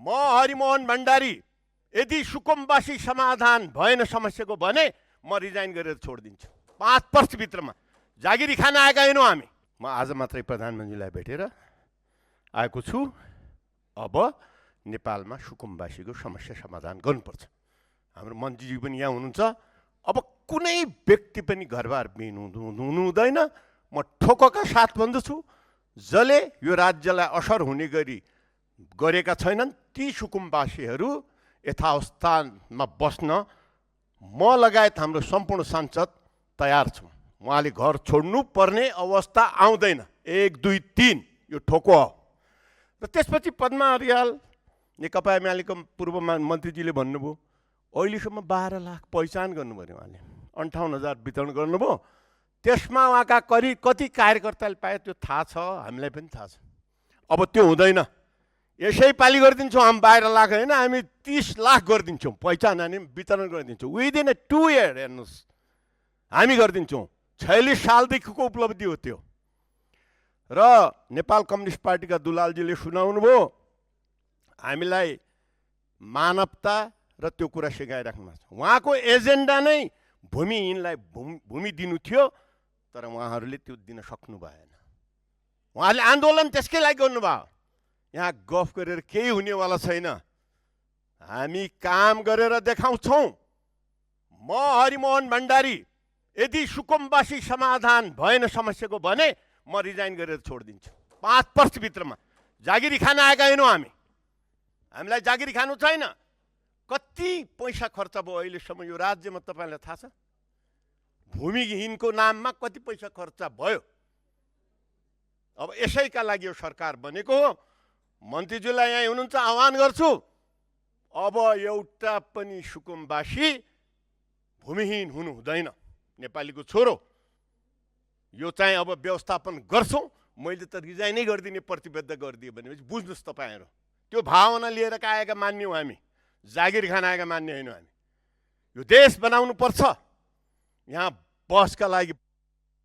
म हरिमोहन भण्डारी यदि सुकुम्बासी समाधान भएन समस्याको भने म रिजाइन गरेर छोडिदिन्छु 5 वर्षभित्रमा। जागिरी खान आएका होइनौँ हामी। म आज मात्रै प्रधानमन्त्रीलाई भेटेर आएको छु। अब नेपालमा सुकुम्बासीको समस्या समाधान गर्नुपर्छ। हाम्रो मन्त्रीजी पनि यहाँ हुनुहुन्छ। अब कुनै व्यक्ति पनि घरबार बिन हुनु हुँदैन। म ठोकका साथ भन्दछु, जसले यो राज्यलाई असर हुने गरी गरेका छैनन् ती सुकुम्बासीहरू यथावस्थामा बस्न म लगायत हाम्रो सम्पूर्ण सांसद तयार छौँ। उहाँले घर छोड्नु पर्ने अवस्था आउँदैन। 1, 2, 3 यो ठोको हो। र त्यसपछि पद्मा अर्याल नेकपा एमालेको पूर्व मन्त्रीजीले भन्नुभयो अहिलेसम्म 12 लाख पहिचान गर्नुभयो। उहाँले 58,000 वितरण गर्नुभयो। त्यसमा उहाँका करिब कति कार्यकर्ताले पाए त्यो थाहा छ, हामीलाई पनि थाहा छ। अब त्यो हुँदैन। यसै पाली गरिदिन्छौँ हामी 12 लाख होइन, हामी 30 लाख गरिदिन्छौँ पहिचान अनि वितरण गरिदिन्छौँ विदिन 2 इयर। हेर्नुहोस् हामी गरिदिन्छौँ। 46 सालदेखिको उपलब्धि हो त्यो। र नेपाल कम्युनिस्ट पार्टीका दुलालजीले सुनाउनु भयो हामीलाई मानवता र त्यो कुरा सिकाइराख्नु भएको छ। उहाँको एजेन्डा नै भूमिहीनलाई भूमि दिनु थियो, तर उहाँहरूले त्यो दिन सक्नु भएन। उहाँहरूले आन्दोलन त्यसकै लागि गर्नुभयो। यहाँ गफ गरेर केही हुनेवाला छैन। हामी काम गरेर देखाउँछौँ। म हरिमोहन भण्डारी यदि सुकुम्बासी समाधान भएन समस्याको भने म रिजाइन गरेर छोडिदिन्छु 5 वर्षभित्रमा। जागिरी खान आएका होइनौँ हामी। हामीलाई जागिरी खानु छैन। कति पैसा खर्च भयो अहिलेसम्म यो राज्यमा तपाईँलाई थाहा छ? भूमिहीनको नाममा कति पैसा खर्च भयो? अब यसैका लागि यो सरकार बनेको हो। मन्त्रीज्यूलाई यहाँ हुनुहुन्छ, आह्वान गर्छु अब एउटा पनि सुकुम्बासी भूमिहीन हुनु हुँदैन। नेपालीको छोरो यो चाहिँ अब व्यवस्थापन गर्छौँ। मैले त रिजाइनै गरिदिने प्रतिबद्ध गरिदिएँ भनेपछि बुझ्नुहोस् तपाईँहरू। त्यो भावना लिएर आएका मान्ने हो हामी। जागिर खान आएका मान्ने होइन हामी। यो देश बनाउनु पर्छ। यहाँ बसका लागि